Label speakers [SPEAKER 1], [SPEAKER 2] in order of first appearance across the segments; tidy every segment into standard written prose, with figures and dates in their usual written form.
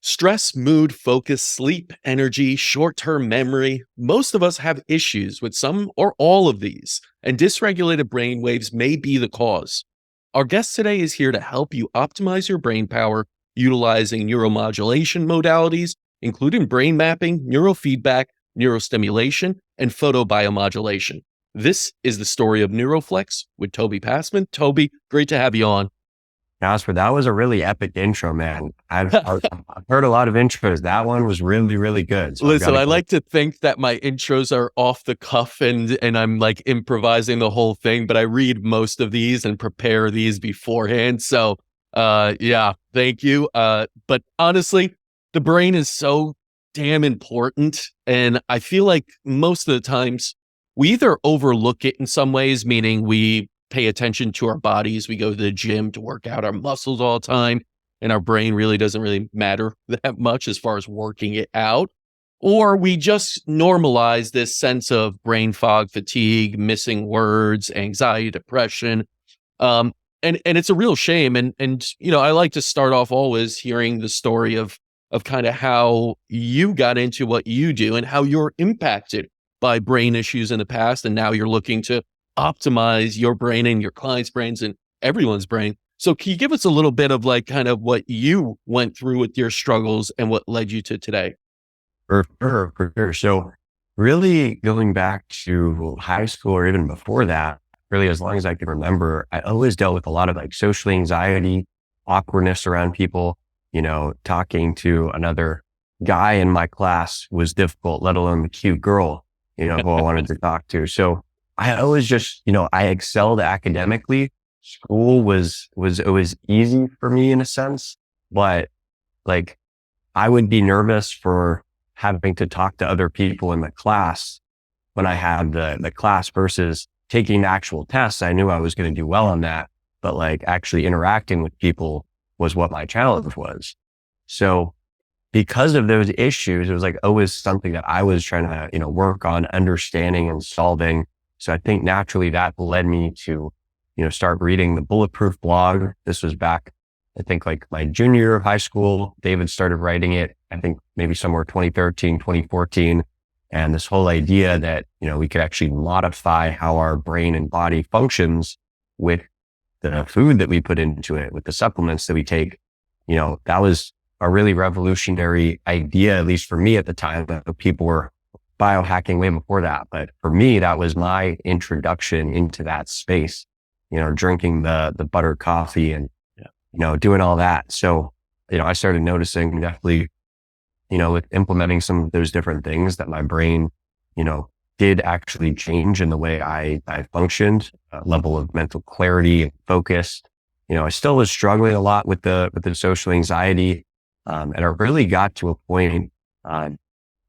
[SPEAKER 1] Stress, mood, focus, sleep, energy, short term memory. Most of us have issues with some or all of these, and dysregulated brainwaves may be the cause. Our guest today is here to help you optimize your brain power utilizing neuromodulation modalities, including brain mapping, neurofeedback, neurostimulation, and photobiomodulation. This is the story of NeuroFlex with Toby Pasman. Toby, great to have you on.
[SPEAKER 2] CASPAR, that was a really epic intro, man. I've heard a lot of intros. That one was really, really good. So
[SPEAKER 1] Listen, I like to think that my intros are off the cuff and I'm like improvising the whole thing, but I read most of these and prepare these beforehand. So yeah, thank you. But honestly, the brain is so damn important. And I feel like most of the times we either overlook it in some ways, meaning we pay attention to our bodies. We go to the gym to work out our muscles all the time, and our brain really doesn't really matter that much as far as working it out. Or we just normalize this sense of brain fog, fatigue, missing words, anxiety, depression. And it's a real shame. And you know, I like to start off always hearing the story of kind of how you got into what you do and how you're impacted by brain issues in the past. And now you're looking to optimize your brain and your clients' brains and everyone's brain. So can you give us a little bit of like kind of what you went through with your struggles and what led you to today?
[SPEAKER 2] For sure. So really going back to high school or even before that, really as long as I can remember, I always dealt with a lot of like social anxiety, awkwardness around people. You know, talking to another guy in my class was difficult, let alone the cute girl, you know, who I wanted to talk to. So I always just, you know, I excelled academically. School was always easy for me in a sense, but like I would be nervous for having to talk to other people in the class when I had the class versus taking the actual tests. I knew I was going to do well on that, but like actually interacting with people was what my challenge was. So because of those issues, it was like always something that I was trying to, you know, work on understanding and solving. So I think naturally that led me to, you know, start reading the Bulletproof blog. This was back, I think like my junior year of high school. David started writing it, I think maybe somewhere 2013, 2014. And this whole idea that, you know, we could actually modify how our brain and body functions with the food that we put into it, with the supplements that we take, you know, that was a really revolutionary idea, at least for me at the time. People were biohacking way before that. But for me, that was my introduction into that space, you know, drinking the buttered coffee and, you know, doing all that. So, you know, I started noticing definitely, you know, with implementing some of those different things that my brain, you know, did actually change in the way I functioned, a level of mental clarity and focus. You know, I still was struggling a lot with the social anxiety. And I really got to a point,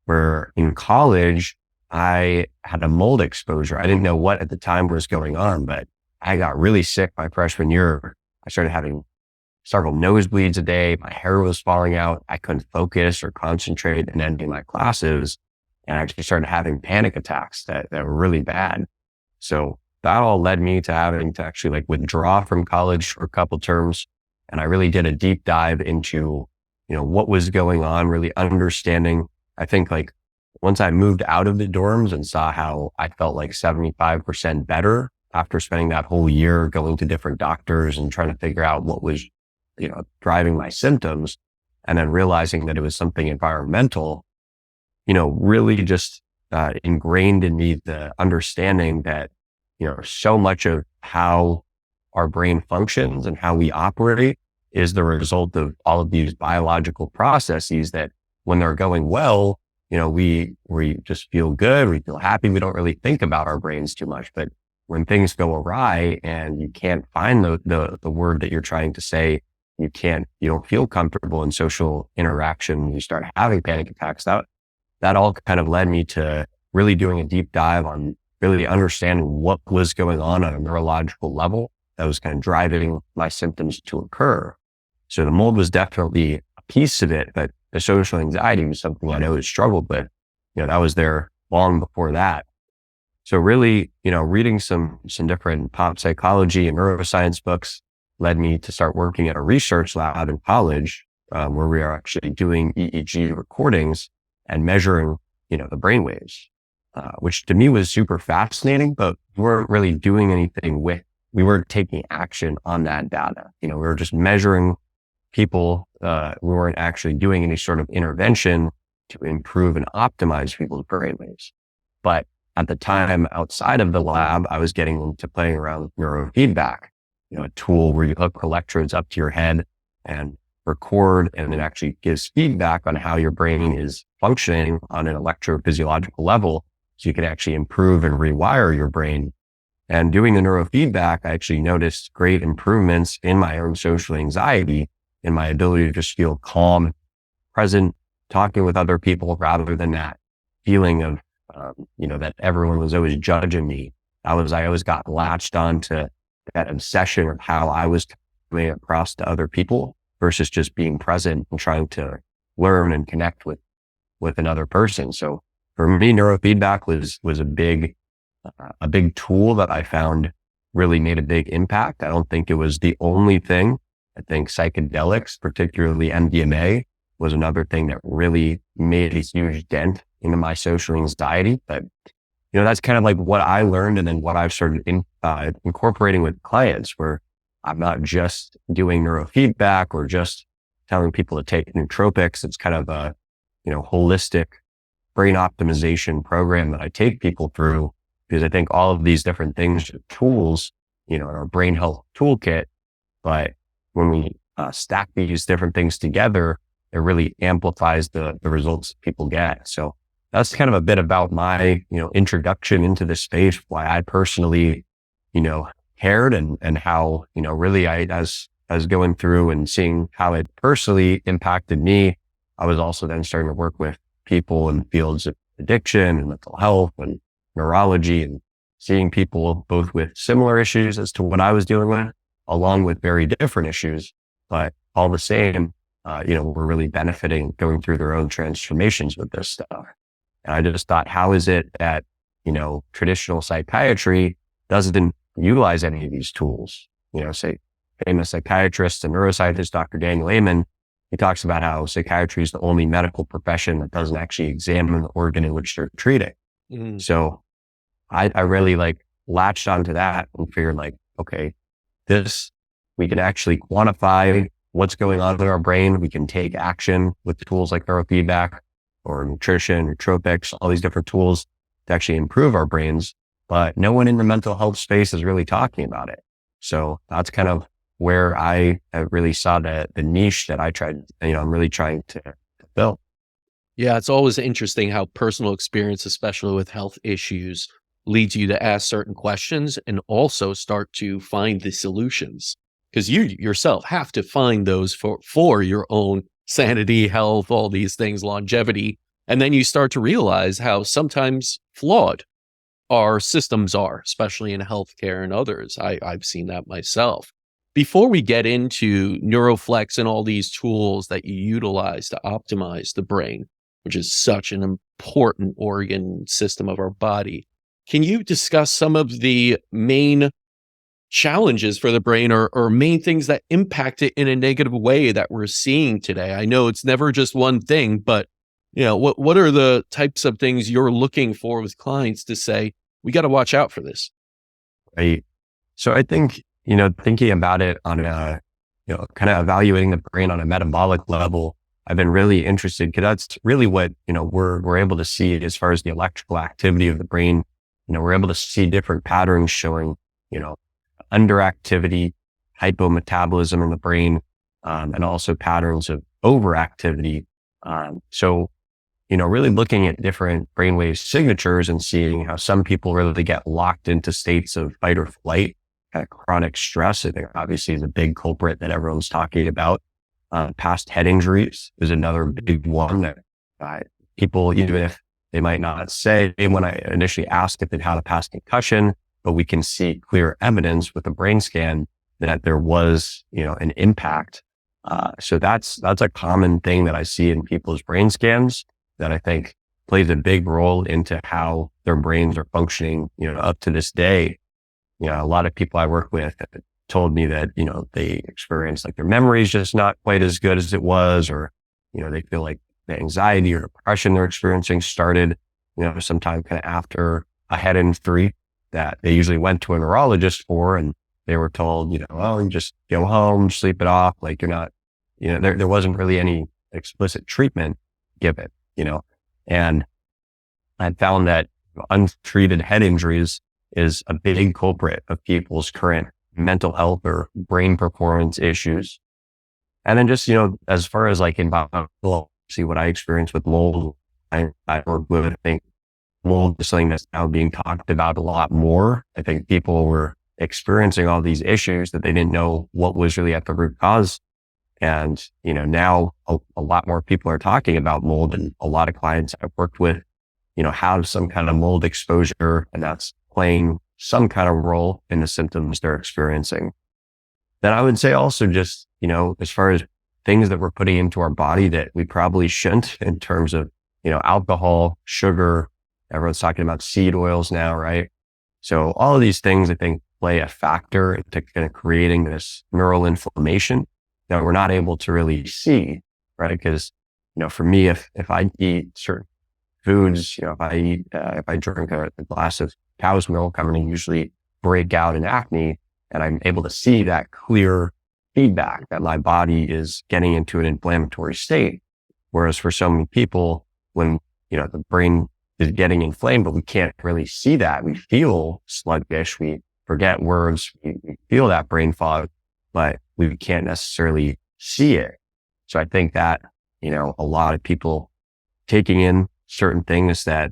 [SPEAKER 2] where in college, I had a mold exposure. I didn't know what at the time was going on, but I got really sick my freshman year. I started having several nosebleeds a day. My hair was falling out. I couldn't focus or concentrate in any of my classes. And I actually started having panic attacks that were really bad. So that all led me to having to actually like withdraw from college for a couple terms. And I really did a deep dive into, you know, what was going on, really understanding. I think like once I moved out of the dorms and saw how I felt like 75% better after spending that whole year going to different doctors and trying to figure out what was, you know, driving my symptoms, and then realizing that it was something environmental, you know, really just ingrained in me the understanding that, you know, so much of how our brain functions and how we operate is the result of all of these biological processes that when they're going well, you know, we just feel good. We feel happy. We don't really think about our brains too much. But when things go awry and you can't find the word that you're trying to say, you don't feel comfortable in social interaction. You start having panic attacks. That all kind of led me to really doing a deep dive on really understanding what was going on a neurological level that was kind of driving my symptoms to occur. So the mold was definitely a piece of it, but the social anxiety was something I always struggled with. You know, that was there long before that. So really, you know, reading some different pop psychology and neuroscience books led me to start working at a research lab in college, where we are actually doing EEG recordings and measuring, the brainwaves, which to me was super fascinating, but we weren't really doing anything we weren't taking action on that data. We were just measuring people. We weren't actually doing any sort of intervention to improve and optimize people's brainwaves. But at the time outside of the lab, I was getting into playing around with neurofeedback, a tool where you hook electrodes up to your head and record, and it actually gives feedback on how your brain is functioning on an electrophysiological level. So you can actually improve and rewire your brain. And doing the neurofeedback, I actually noticed great improvements in my own social anxiety, in my ability to just feel calm, present, talking with other people, rather than that feeling of, that everyone was always judging me. I always got latched onto that obsession of how I was coming across to other people versus just being present and trying to learn and connect with another person. So for me, neurofeedback was a big tool that I found really made a big impact. I don't think it was the only thing. I think psychedelics, particularly MDMA, was another thing that really made a huge dent into my social anxiety. But, that's kind of like what I learned, and then what I've started incorporating with clients, where I'm not just doing neurofeedback or just telling people to take nootropics. It's kind of a, holistic brain optimization program that I take people through, because I think all of these different things are tools, in our brain health toolkit. But when we stack these different things together, it really amplifies the results people get. So that's kind of a bit about my, introduction into this space, why I personally, cared, and how, really as going through and seeing how it personally impacted me, I was also then starting to work with people in fields of addiction and mental health and neurology, and seeing people both with similar issues as to what I was dealing with, along with very different issues, but all the same, we're really benefiting, going through their own transformations with this stuff. And I just thought, how is it that, traditional psychiatry doesn't utilize any of these tools? Say famous psychiatrist and neuroscientist, Dr. Daniel Amen, he talks about how psychiatry is the only medical profession that doesn't actually examine the organ in which they're treating. Mm. So I really latched onto that and figured okay, we can actually quantify what's going on in our brain. We can take action with tools like neurofeedback or nutrition, nootropics, all these different tools to actually improve our brains. But no one in the mental health space is really talking about it. So that's kind of where I really saw the niche that I tried, I'm really trying to fill.
[SPEAKER 1] Yeah, it's always interesting how personal experience, especially with health issues, leads you to ask certain questions and also start to find the solutions. Because you yourself have to find those for your own sanity, health, all these things, longevity. And then you start to realize how sometimes flawed our systems are, especially in healthcare and others. I've seen that myself. Before we get into NeuroFlex and all these tools that you utilize to optimize the brain, which is such an important organ system of our body, can you discuss some of the main challenges for the brain or main things that impact it in a negative way that we're seeing today? I know it's never just one thing, but what are the types of things you're looking for with clients to say, we got to watch out for this?
[SPEAKER 2] Right. So I think, thinking about it on a, kind of evaluating the brain on a metabolic level, I've been really interested, because that's really what, we're able to see as far as the electrical activity of the brain. We're able to see different patterns showing, underactivity, hypometabolism in the brain, and also patterns of overactivity. So, really looking at different brainwave signatures and seeing how some people really get locked into states of fight or flight, kind of chronic stress. I think obviously is a big culprit that everyone's talking about. Past head injuries is another big one that people, even if they might not say when I initially ask if they've had a past concussion, but we can see clear evidence with a brain scan that there was, an impact. So that's a common thing that I see in people's brain scans that I think plays a big role into how their brains are functioning, up to this day. A lot of people I work with told me that, they experience like their memory is just not quite as good as it was, or, they feel like the anxiety or depression they're experiencing started, sometime kind of after a head injury that they usually went to a neurologist for. And they were told, oh, you just go home, sleep it off. Like you're not, there wasn't really any explicit treatment given, and I found that untreated head injuries is a big culprit of people's current mental health or brain performance issues. And then just, as far as like environmental, see what I experienced with mold, I think mold is something that's now being talked about a lot more. I think people were experiencing all these issues that they didn't know what was really at the root cause. And, now a lot more people are talking about mold, and a lot of clients I've worked with, have some kind of mold exposure, and that's playing some kind of role in the symptoms they're experiencing. Then I would say also just, as far as things that we're putting into our body that we probably shouldn't, in terms of, alcohol, sugar, everyone's talking about seed oils now, right? So all of these things, I think, play a factor into kind of creating this neural inflammation that we're not able to really see, right? Because, for me, if I eat certain foods, if I drink a glass of cow's milk, I'm going to usually break out in acne, and I'm able to see that clear feedback that my body is getting into an inflammatory state. Whereas for so many people, when, the brain is getting inflamed, but we can't really see that. We feel sluggish. We forget words. We feel that brain fog, but we can't necessarily see it. So I think that, a lot of people taking in certain things that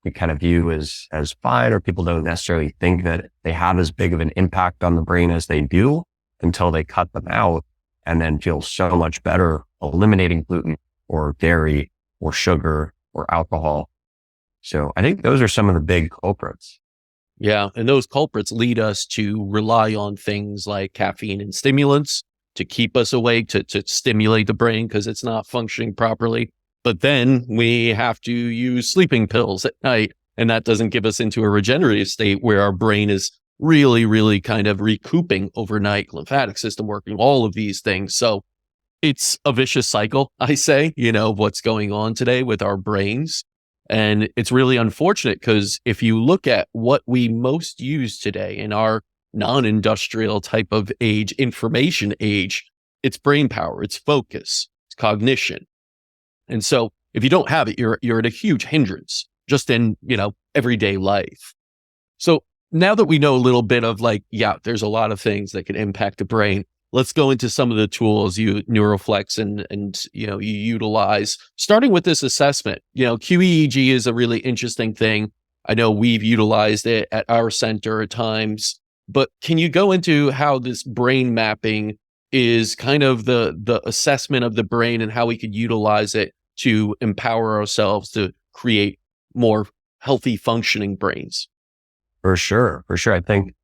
[SPEAKER 2] we kind of view as fine, or people don't necessarily think that they have as big of an impact on the brain as they do, until they cut them out and then feel so much better eliminating gluten or dairy or sugar or alcohol. So I think those are some of the big culprits.
[SPEAKER 1] Yeah. And those culprits lead us to rely on things like caffeine and stimulants to keep us awake, to stimulate the brain because it's not functioning properly. But then we have to use sleeping pills at night, and that doesn't give us into a regenerative state where our brain is really, really kind of recouping overnight, lymphatic system working, all of these things. So it's a vicious cycle, I say, what's going on today with our brains. And it's really unfortunate because if you look at what we most use today in our non-industrial type of age, information age, it's brain power, it's focus, it's cognition. And so if you don't have it, you're at a huge hindrance just in, everyday life. So now that we know a little bit of there's a lot of things that can impact the brain, let's go into some of the tools you NeuroFlex and you utilize, starting with this assessment. QEEG is a really interesting thing. I know we've utilized it at our center at times, but can you go into how this brain mapping is kind of the assessment of the brain and how we could utilize it to empower ourselves to create more healthy functioning brains?
[SPEAKER 2] For sure. I think,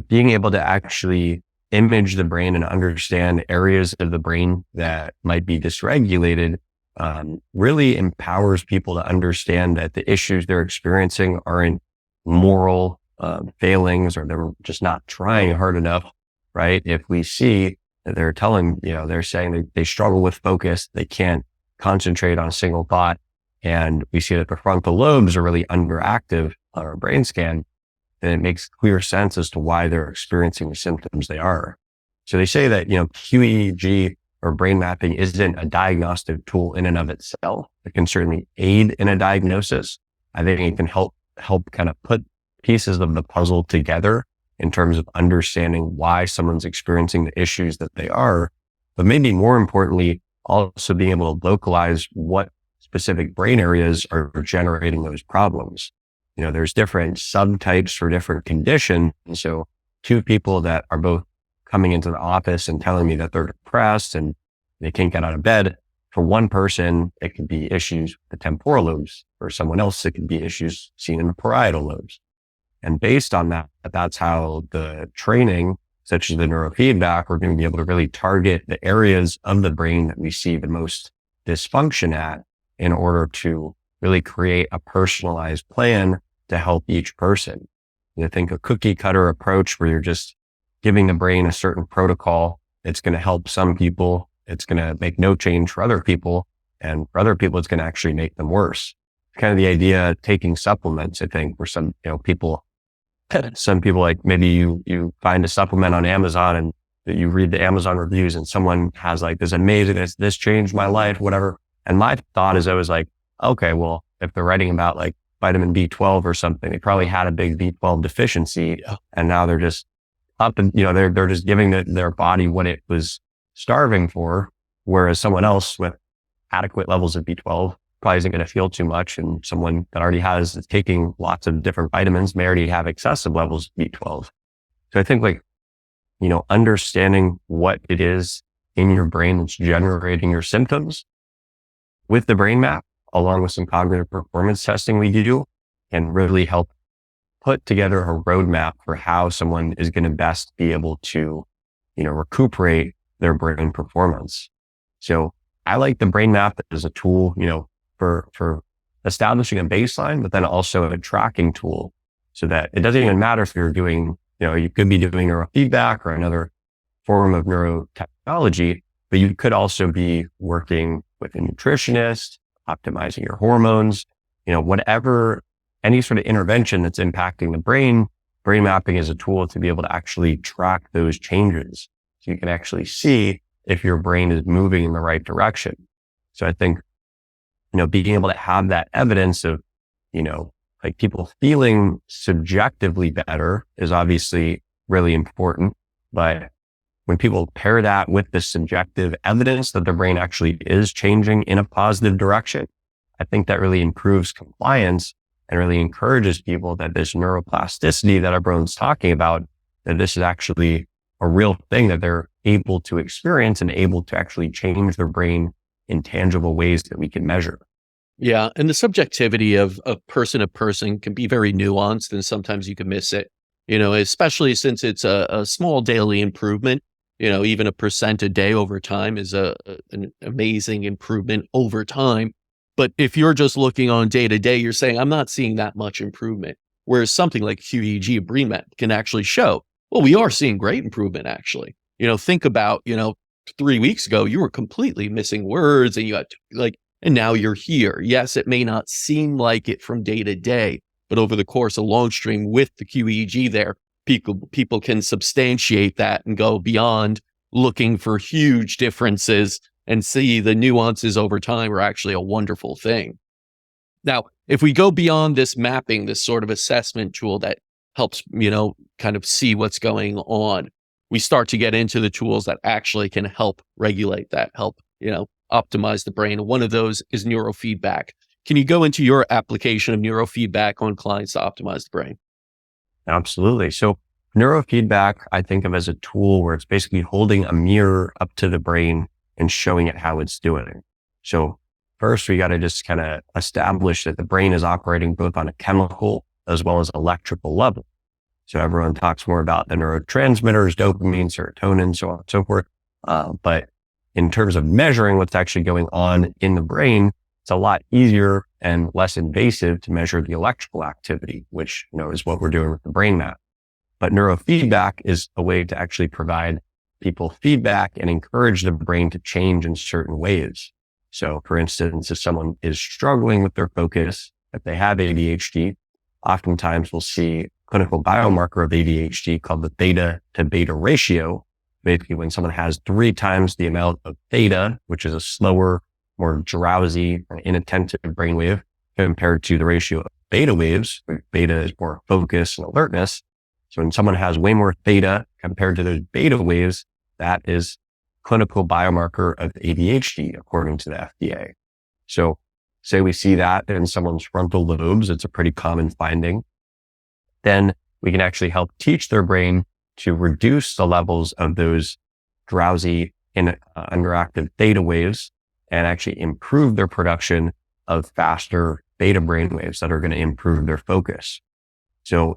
[SPEAKER 2] being able to actually image the brain and understand areas of the brain that might be dysregulated really empowers people to understand that the issues they're experiencing aren't moral failings, or they're just not trying hard enough, right? If we see that they're saying that they struggle with focus, they can't concentrate on a single thought, and we see that the frontal lobes are really underactive on our brain scan, then it makes clear sense as to why they're experiencing the symptoms they are. So they say that, QEEG or brain mapping isn't a diagnostic tool in and of itself. It can certainly aid in a diagnosis. I think it can help kind of put pieces of the puzzle together in terms of understanding why someone's experiencing the issues that they are, but maybe more importantly, also being able to localize what specific brain areas are generating those problems. There's different subtypes for different conditions. And so two people that are both coming into the office and telling me that they're depressed and they can't get out of bed, for one person, it could be issues with the temporal lobes. For someone else, it could be issues seen in the parietal lobes. And based on that, that's how the training, such as the neurofeedback, we're going to be able to really target the areas of the brain that we see the most dysfunction at, in order to really create a personalized plan to help each person. Think a cookie cutter approach where you're just giving the brain a certain protocol. It's going to help some people. It's going to make no change for other people. And for other people, it's going to actually make them worse. Kind of the idea of taking supplements, I think, for some, some people like maybe you find a supplement on Amazon and that you read the Amazon reviews and someone has like this amazing, this changed my life, whatever. And my thought is always like, okay, well, if they're writing about like vitamin B12 or something, they probably had a big B12 deficiency and now they're just up and, they're just giving their body what it was starving for. Whereas someone else with adequate levels of B12 probably isn't going to feel too much. And someone that already is taking lots of different vitamins may already have excessive levels of B12. So I think understanding what it is in your brain that's generating your symptoms with the brain map, along with some cognitive performance testing we do, can really help put together a roadmap for how someone is going to best be able to, recuperate their brain performance. So I like the brain map as a tool, for establishing a baseline, but then also a tracking tool so that it doesn't even matter if you're doing, you could be doing neurofeedback or another form of neurotechnology, but you could also be working with a nutritionist, optimizing your hormones, whatever, any sort of intervention that's impacting the brain mapping is a tool to be able to actually track those changes. So you can actually see if your brain is moving in the right direction. So I think, being able to have that evidence of, like people feeling subjectively better is obviously really important. But when people pair that with the subjective evidence that the brain actually is changing in a positive direction, I think that really improves compliance and really encourages people that this neuroplasticity that everyone's talking about, that this is actually a real thing that they're able to experience and able to actually change their brain in tangible ways that we can measure.
[SPEAKER 1] Yeah. And the subjectivity of person to person can be very nuanced and sometimes you can miss it, especially since it's a small daily improvement. Even a % a day over time is an amazing improvement over time. But if you're just looking on day to day, you're saying, I'm not seeing that much improvement. Whereas something like QEEG, brain map can actually show, well, we are seeing great improvement actually. Think about, 3 weeks ago, you were completely missing words and you had to and now you're here. Yes, it may not seem like it from day to day, but over the course of long stream with the QEEG there, people can substantiate that and go beyond looking for huge differences and see the nuances over time are actually a wonderful thing. Now, if we go beyond this mapping, this sort of assessment tool that helps, kind of see what's going on, we start to get into the tools that actually can help regulate that, help, optimize the brain. One of those is neurofeedback. Can you go into your application of neurofeedback on clients to optimize the brain?
[SPEAKER 2] Absolutely. So neurofeedback, I think of as a tool where it's basically holding a mirror up to the brain and showing it how it's doing. So first, we got to just kind of establish that the brain is operating both on a chemical as well as electrical level. So everyone talks more about the neurotransmitters, dopamine, serotonin, so on and so forth. But in terms of measuring what's actually going on in the brain, it's a lot easier and less invasive to measure the electrical activity, which, is what we're doing with the brain map. But neurofeedback is a way to actually provide people feedback and encourage the brain to change in certain ways. So for instance, if someone is struggling with their focus, if they have ADHD, oftentimes we'll see clinical biomarker of ADHD called the theta to beta ratio. Basically, when someone has 3 times the amount of theta, which is a slower, more drowsy, inattentive brainwave, compared to the ratio of beta waves, where beta is more focus and alertness. So when someone has way more theta compared to those beta waves, that is clinical biomarker of ADHD, according to the FDA. So say we see that in someone's frontal lobes, it's a pretty common finding. Then we can actually help teach their brain to reduce the levels of those drowsy and underactive theta waves and actually improve their production of faster beta brain waves that are going to improve their focus. So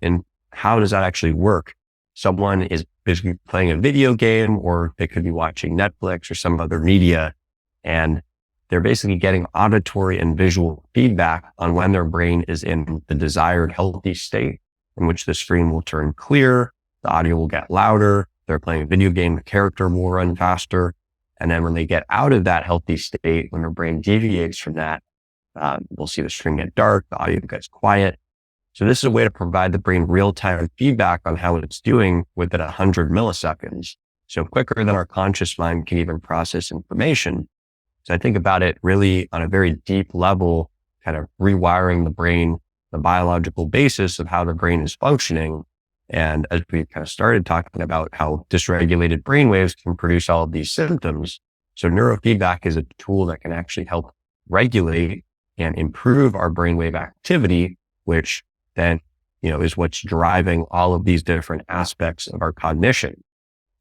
[SPEAKER 2] how does that actually work? Someone is basically playing a video game, or they could be watching Netflix or some other media, and they're basically getting auditory and visual feedback on when their brain is in the desired healthy state, in which the screen will turn clear, the audio will get louder, they're playing a video game, the character will run faster. And then when they get out of that healthy state, when their brain deviates from that, we'll see the screen get dark, the audio gets quiet. So this is a way to provide the brain real-time feedback on how it's doing within 100 milliseconds. So quicker than our conscious mind can even process information. So I think about it really on a very deep level, kind of rewiring the brain, the biological basis of how the brain is functioning. And as we kind of started talking about how dysregulated brainwaves can produce all of these symptoms. So neurofeedback is a tool that can actually help regulate and improve our brainwave activity, which then, is what's driving all of these different aspects of our cognition.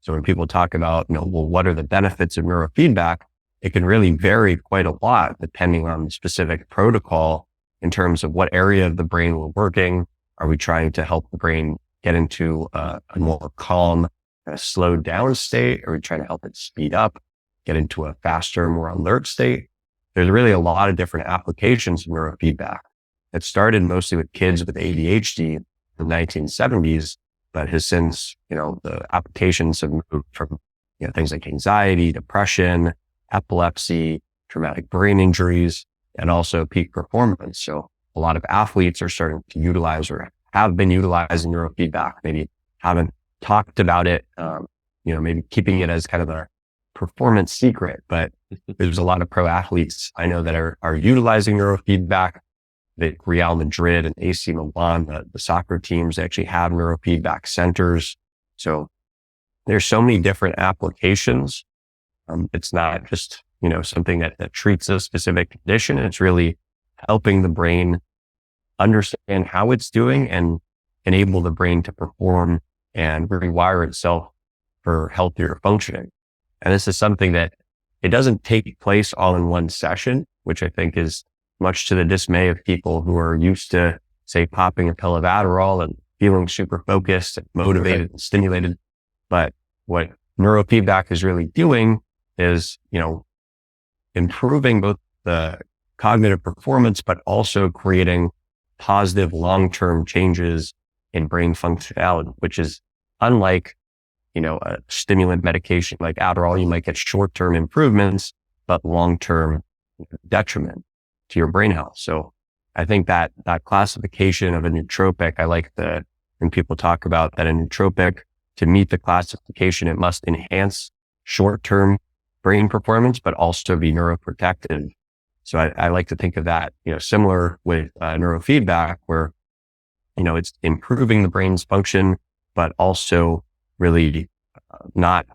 [SPEAKER 2] So when people talk about, what are the benefits of neurofeedback? It can really vary quite a lot depending on the specific protocol in terms of what area of the brain we're working. Are we trying to help the brain get into a more calm, kind of slowed down state? Are we trying to help it speed up, get into a faster, more alert state? There's really a lot of different applications of neurofeedback. It started mostly with kids with ADHD in the 1970s, but has since, the applications have moved from, things like anxiety, depression, epilepsy, traumatic brain injuries, and also peak performance. So a lot of athletes are starting to utilize or have been utilizing neurofeedback, maybe haven't talked about it, maybe keeping it as kind of a performance secret, but there's a lot of pro athletes I know that are utilizing neurofeedback. The Real Madrid and AC Milan, the soccer teams actually have neurofeedback centers. So there's so many different applications. It's not just, something that treats a specific condition. It's really helping the brain understand how it's doing and enable the brain to perform and rewire itself for healthier functioning. And this is something that it doesn't take place all in one session, which I think is much to the dismay of people who are used to, say, popping a pill of Adderall and feeling super focused and motivated and stimulated. But what neurofeedback is really doing is, improving both the cognitive performance, but also creating positive long-term changes in brain functionality, which is unlike, a stimulant medication like Adderall. You might get short-term improvements, but long-term detriment to your brain health. So I think that classification of a nootropic, I like when people talk about that a nootropic, to meet the classification, it must enhance short-term brain performance, but also be neuroprotective. So I like to think of that, similar with neurofeedback, where, it's improving the brain's function, but also really not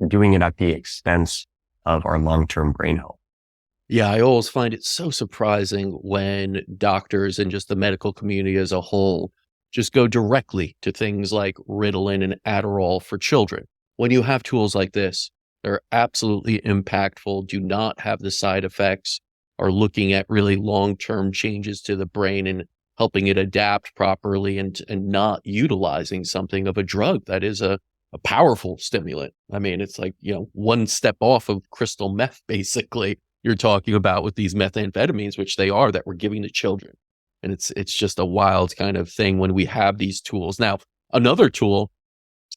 [SPEAKER 2] doing it at the expense of our long-term brain health.
[SPEAKER 1] Yeah, I always find it so surprising when doctors and just the medical community as a whole just go directly to things like Ritalin and Adderall for children. When you have tools like this, they're absolutely impactful, do not have the side effects, are looking at really long-term changes to the brain and helping it adapt properly and not utilizing something of a drug that is a powerful stimulant. I mean, it's like, one step off of crystal meth, basically, you're talking about with these methamphetamines, which they are, that we're giving to children. And it's just a wild kind of thing when we have these tools. Now, another tool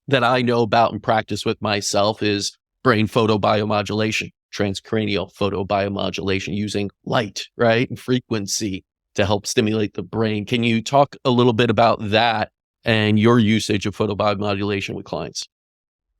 [SPEAKER 1] that I know about and practice with myself is brain photobiomodulation, transcranial photobiomodulation using light, right, and frequency to help stimulate the brain. Can you talk a little bit about that and your usage of photobiomodulation with clients?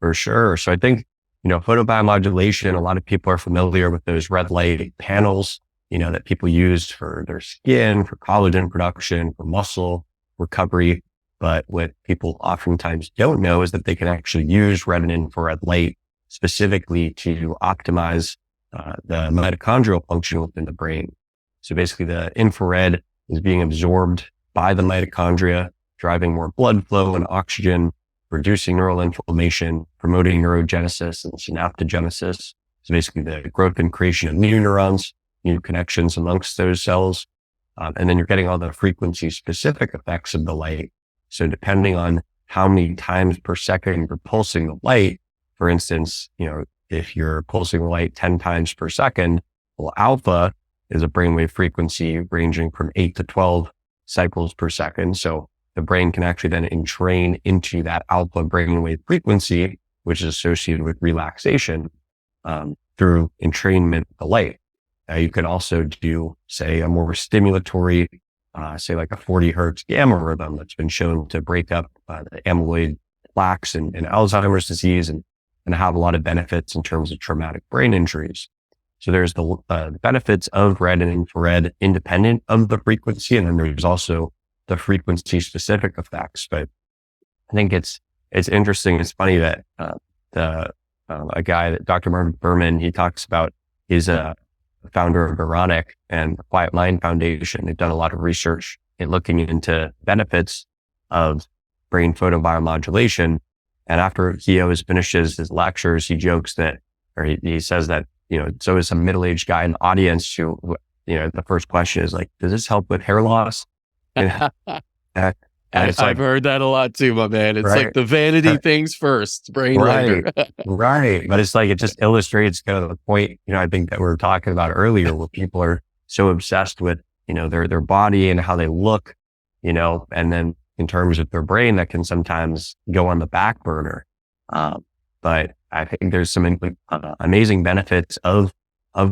[SPEAKER 2] For sure. So I think, photobiomodulation, a lot of people are familiar with those red light panels, that people use for their skin, for collagen production, for muscle recovery. But what people oftentimes don't know is that they can actually use red and infrared light specifically to optimize the mitochondrial function within the brain. So basically the infrared is being absorbed by the mitochondria, driving more blood flow and oxygen, reducing neural inflammation, promoting neurogenesis and synaptogenesis. So basically the growth and creation of new neurons, new connections amongst those cells. And then you're getting all the frequency specific effects of the light. So depending on how many times per second you're pulsing the light, for instance, if you're pulsing the light 10 times per second, well, alpha is a brainwave frequency ranging from 8 to 12 cycles per second. So the brain can actually then entrain into that alpha brainwave frequency. which is associated with relaxation through entrainment of the light. Now you could also do, say, a more stimulatory, say like a 40 hertz gamma rhythm that's been shown to break up the amyloid plaques in Alzheimer's disease and have a lot of benefits in terms of traumatic brain injuries. So there's the benefits of red and infrared independent of the frequency, and then there's also the frequency specific effects. But I think it's interesting. It's funny that a guy, that Dr. Marvin Berman, he talks about, is a founder of Ironic and the Quiet Mind Foundation. They've done a lot of research in looking into benefits of brain photobiomodulation. And after he always finishes his lectures, he jokes that, or he says that, it's always some middle-aged guy in the audience who, the first question is like, does this help with hair loss? And
[SPEAKER 1] I've heard that a lot too, my man. It's like the vanity things first, brain later.
[SPEAKER 2] Right. But it's like, it just illustrates kind of the point, I think that we were talking about earlier, where people are so obsessed with, their body and how they look, and then in terms of their brain, that can sometimes go on the back burner. But I think there's some amazing benefits of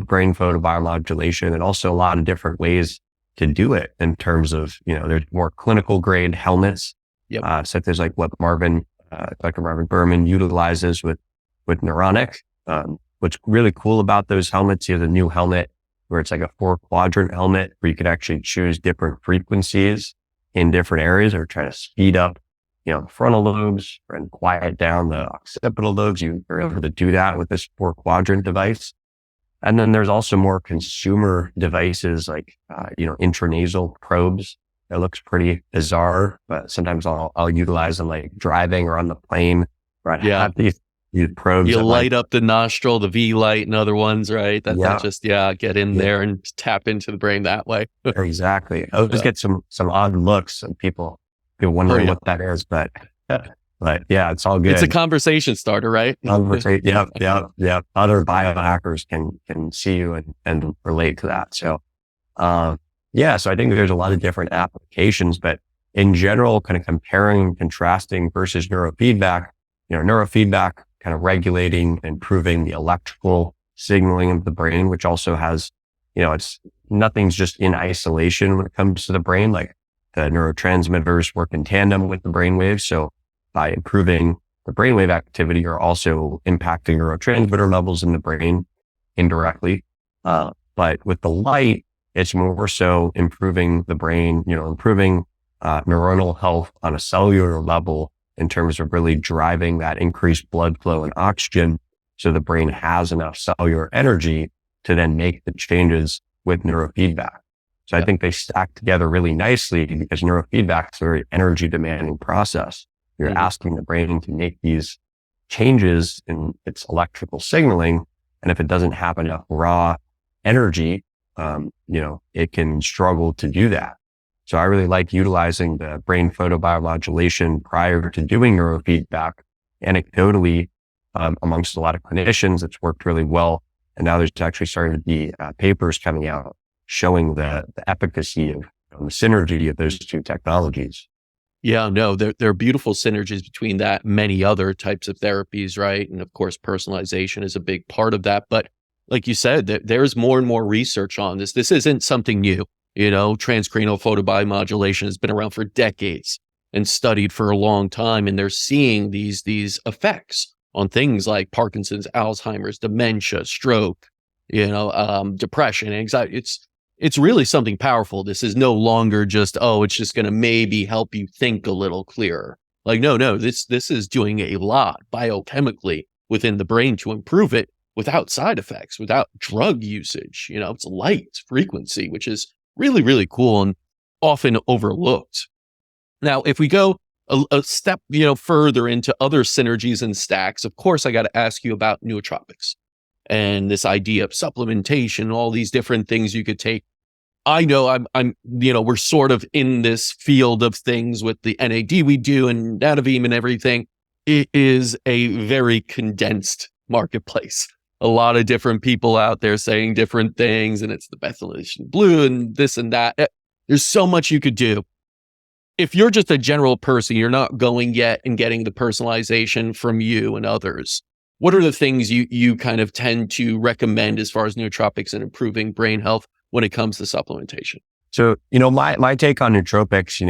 [SPEAKER 2] brain photobiomodulation, and also a lot of different ways to do it in terms of, there's more clinical grade helmets, such as like what Dr. Marvin Berman utilizes with Neuronic. What's really cool about those helmets, you have a new helmet where it's like a 4-quadrant helmet where you can actually choose different frequencies in different areas, or try to speed up, the frontal lobes and quiet down the occipital lobes. You are able to do that with this 4-quadrant device. And then there's also more consumer devices like, intranasal probes. It looks pretty bizarre, but sometimes I'll utilize them like driving or on the plane, where I have these probes.
[SPEAKER 1] You light up the nostril, the V light and other ones, right? That just, get in there and tap into the brain that way.
[SPEAKER 2] Exactly. I'll just get some odd looks and people wondering what that is, but it's all good.
[SPEAKER 1] It's a conversation starter, right?
[SPEAKER 2] Yeah. Other biohackers can see you and relate to that. So, so I think there's a lot of different applications, but in general, kind of comparing and contrasting versus neurofeedback, neurofeedback kind of regulating and improving the electrical signaling of the brain, which also has, nothing's just in isolation when it comes to the brain. Like the neurotransmitters work in tandem with the brainwaves. So by improving the brainwave activity, you're also impacting neurotransmitter levels in the brain indirectly. But with the light, it's more so improving the brain, improving neuronal health on a cellular level in terms of really driving that increased blood flow and oxygen, so the brain has enough cellular energy to then make the changes with neurofeedback. So I think they stack together really nicely, because neurofeedback is a very energy demanding process. You're asking the brain to make these changes in its electrical signaling. And if it doesn't have enough raw energy, it can struggle to do that. So I really like utilizing the brain photobiomodulation prior to doing neurofeedback. Anecdotally, amongst a lot of clinicians, it's worked really well. And now there's actually starting to be papers coming out showing the efficacy of the synergy of those two technologies.
[SPEAKER 1] Yeah, no, there are beautiful synergies between that and many other types of therapies, right? And of course, personalization is a big part of that. But like you said, there's more and more research on this. This isn't something new. Transcranial photobiomodulation has been around for decades and studied for a long time. And they're seeing these effects on things like Parkinson's, Alzheimer's, dementia, stroke, depression, anxiety. It's really something powerful. This is no longer just, it's just going to maybe help you think a little clearer. Like, no, this is doing a lot biochemically within the brain to improve it without side effects, without drug usage. It's light frequency, which is really, really cool and often overlooked. Now, if we go a step, further into other synergies and stacks, of course, I got to ask you about nootropics and this idea of supplementation, all these different things you could take. I know I'm, we're sort of in this field of things with the NAD we do and NADOVIM and everything. It is a very condensed marketplace. A lot of different people out there saying different things, and it's the methylation blue and this and that. There's so much you could do. if you're just a general person, you're not going yet and getting the personalization from you and others, what are the things you kind of tend to recommend as far as nootropics and improving brain health when it comes to supplementation?
[SPEAKER 2] So, my take on nootropics,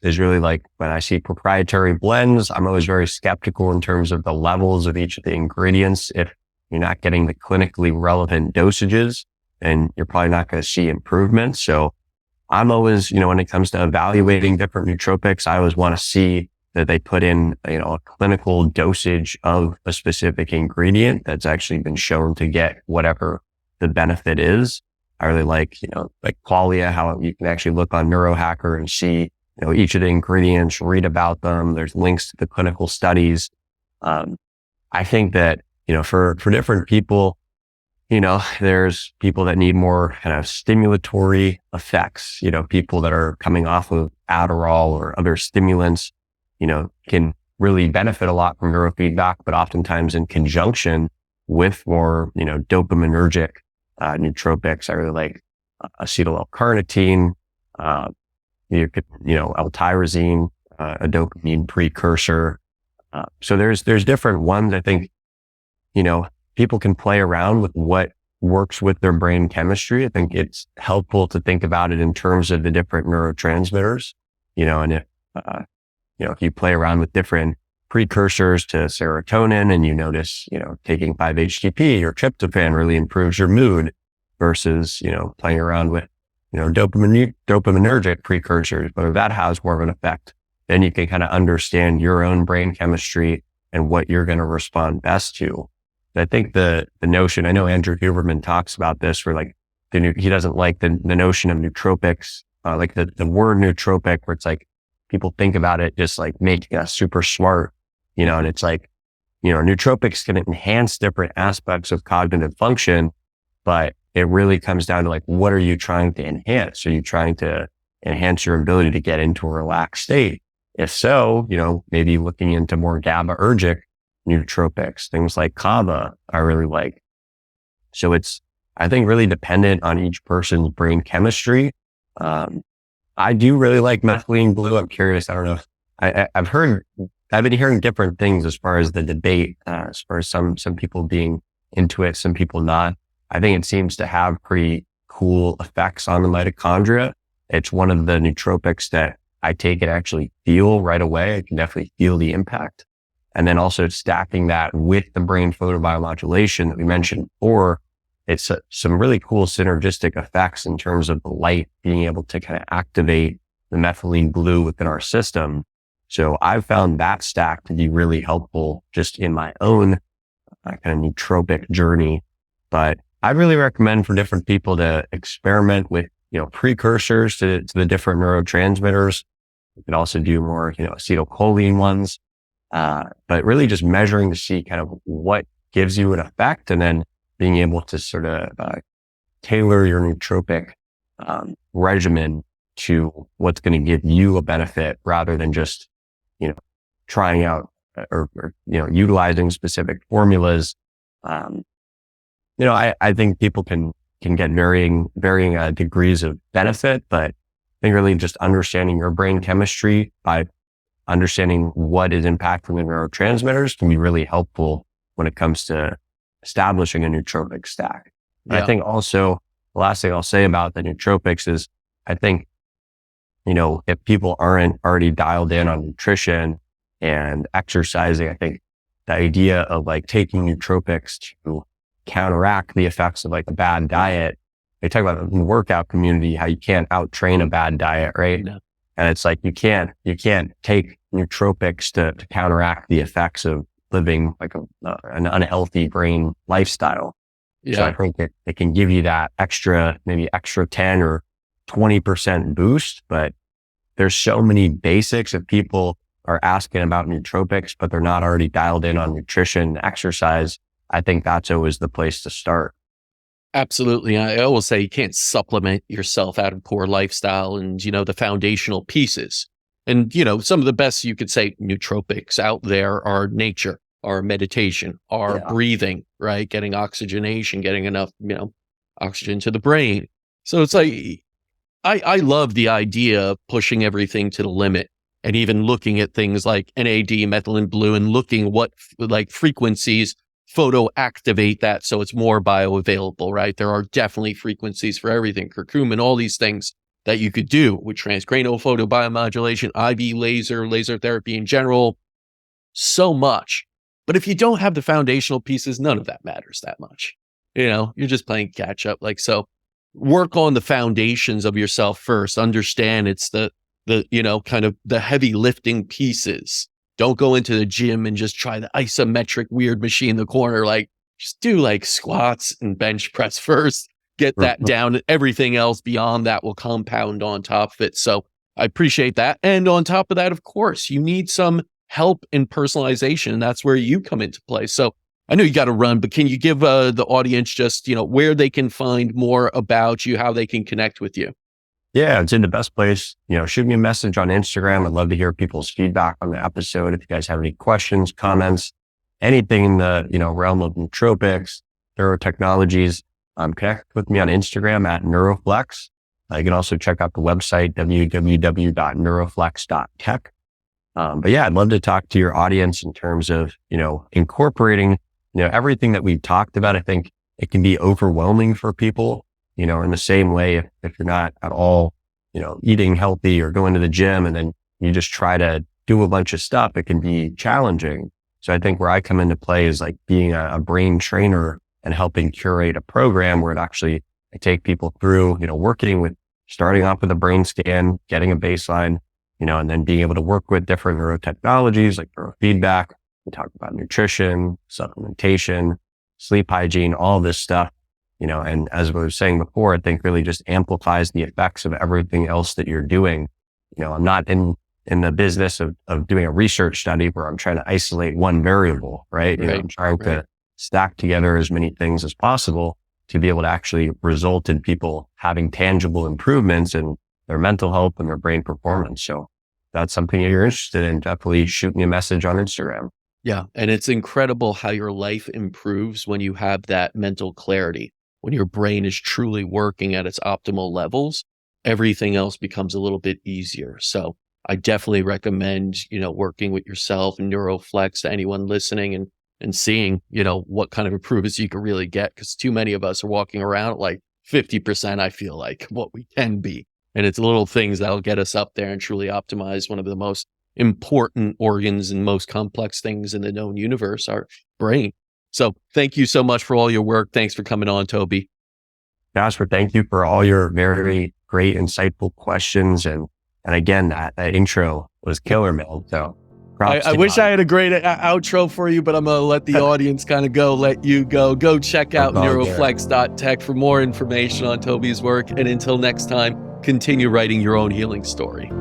[SPEAKER 2] is really like when I see proprietary blends, I'm always very skeptical in terms of the levels of each of the ingredients. If you're not getting the clinically relevant dosages, then you're probably not going to see improvements. So I'm always, when it comes to evaluating different nootropics, I always want to see that they put in, a clinical dosage of a specific ingredient that's actually been shown to get whatever the benefit is. I really like Qualia, how you can actually look on Neurohacker and see, each of the ingredients, read about them. There's links to the clinical studies. I think that, for different people, there's people that need more kind of stimulatory effects, people that are coming off of Adderall or other stimulants, can really benefit a lot from neurofeedback, but oftentimes in conjunction with more, dopaminergic nootropics. I really like acetyl L-carnitine, L-tyrosine, a dopamine precursor. So there's different ones. I think, people can play around with what works with their brain chemistry. I think it's helpful to think about it in terms of the different neurotransmitters, and if you play around with different precursors to serotonin and you notice, taking 5-HTP or tryptophan really improves your mood versus, playing around with, dopaminergic precursors, whether that has more of an effect, then you can kind of understand your own brain chemistry and what you're going to respond best to. I think the notion, I know Andrew Huberman talks about this, where like he doesn't like the notion of nootropics, like the word nootropic, where it's like people think about it just like making us super smart, and it's like, nootropics can enhance different aspects of cognitive function, but it really comes down to like, what are you trying to enhance? Are you trying to enhance your ability to get into a relaxed state? If so, maybe looking into more GABAergic nootropics, things like kava, I really like. So it's, I think, really dependent on each person's brain chemistry. I do really like methylene blue. I'm curious. I don't know. I've been hearing different things as far as the debate, as far as some people being into it, some people not. I think it seems to have pretty cool effects on the mitochondria. It's one of the nootropics that I take and actually feel right away. I can definitely feel the impact. And then also stacking that with the brain photobiomodulation that we mentioned before, it's some really cool synergistic effects in terms of the light being able to kind of activate the methylene blue within our system. So I've found that stack to be really helpful just in my own kind of nootropic journey. But I really recommend for different people to experiment with, precursors to the different neurotransmitters. You can also do more, acetylcholine ones. But really just measuring to see kind of what gives you an effect, and then being able to sort of tailor your nootropic regimen to what's going to give you a benefit, rather than just, trying out or utilizing specific formulas. I think people can get varying degrees of benefit, but I think really just understanding your brain chemistry by understanding what is impacting the neurotransmitters can be really helpful when it comes to establishing a nootropic stack. Yeah. I think also the last thing I'll say about the nootropics is, I think, if people aren't already dialed in on nutrition and exercising, I think the idea of like taking nootropics to counteract the effects of like a bad diet, they talk about in the workout community, how you can't out train a bad diet, right? No. And it's like, you can't take nootropics to counteract the effects of living like an unhealthy brain lifestyle. Yeah. So I think it can give you that maybe extra 10 or 20% boost, but there's so many basics. If people are asking about nootropics, but they're not already dialed in on nutrition, exercise, I think that's always the place to start.
[SPEAKER 1] Absolutely. I always say you can't supplement yourself out of poor lifestyle and, the foundational pieces. And, some of the best, you could say, nootropics out there are nature, are meditation, are breathing, right? Getting oxygenation, getting enough, oxygen to the brain. So it's like, I love the idea of pushing everything to the limit and even looking at things like NAD, methylene blue, and looking what like frequencies photo activate that so it's more bioavailable, right? There are definitely frequencies for everything, curcumin, all these things that you could do with transcranial photobiomodulation, IV laser therapy in general, so much. But if you don't have the foundational pieces, none of that matters that much. You're just playing catch up. Like, so work on the foundations of yourself first. Understand it's the kind of the heavy lifting pieces. Don't go into the gym and just try the isometric weird machine in the corner. Like, just do like squats and bench press first. Get that down. Everything else beyond that will compound on top of it. So I appreciate that. And on top of that, of course, you need some help in personalization. And that's where you come into play. So I know you got to run, but can you give the audience just, where they can find more about you, how they can connect with you?
[SPEAKER 2] Yeah, it's in the best place. Shoot me a message on Instagram. I'd love to hear people's feedback on the episode. If you guys have any questions, comments, anything in the, realm of nootropics, neurotechnologies, connect with me on Instagram at NeuroFlex. You can also check out the website, www.neuroflex.tech. But yeah, I'd love to talk to your audience in terms of, incorporating, everything that we've talked about. I think it can be overwhelming for people, in the same way, if you're not at all, eating healthy or going to the gym and then you just try to do a bunch of stuff, it can be challenging. So I think where I come into play is like being a brain trainer and helping curate a program where I take people through, working with starting off with a brain scan, getting a baseline, and then being able to work with different neurotechnologies like neurofeedback. We talk about nutrition, supplementation, sleep hygiene, all this stuff, and as I was saying before, I think really just amplifies the effects of everything else that you're doing. I'm not in the business of doing a research study where I'm trying to isolate one variable, right? I'm trying to stack together as many things as possible to be able to actually result in people having tangible improvements in their mental health and their brain performance. So that's something that you're interested in, definitely shoot me a message on Instagram.
[SPEAKER 1] Yeah. And it's incredible how your life improves when you have that mental clarity. When your brain is truly working at its optimal levels, everything else becomes a little bit easier. So I definitely recommend, working with yourself and NeuroFlex to anyone listening and seeing, what kind of improvements you can really get. Because too many of us are walking around at like 50%, I feel like, what we can be. And it's little things that'll get us up there and truly optimize one of the most important organs and most complex things in the known universe, our brain. So thank you so much for all your work. Thanks for coming on, Toby.
[SPEAKER 2] Casper, thank you for all your very great, insightful questions. And again, that intro was killer, man. So
[SPEAKER 1] I wish I had a great outro for you, but I'm going to let the audience kind of let you go. Go check out neuroflex.tech for more information on Toby's work. And until next time, continue writing your own healing story.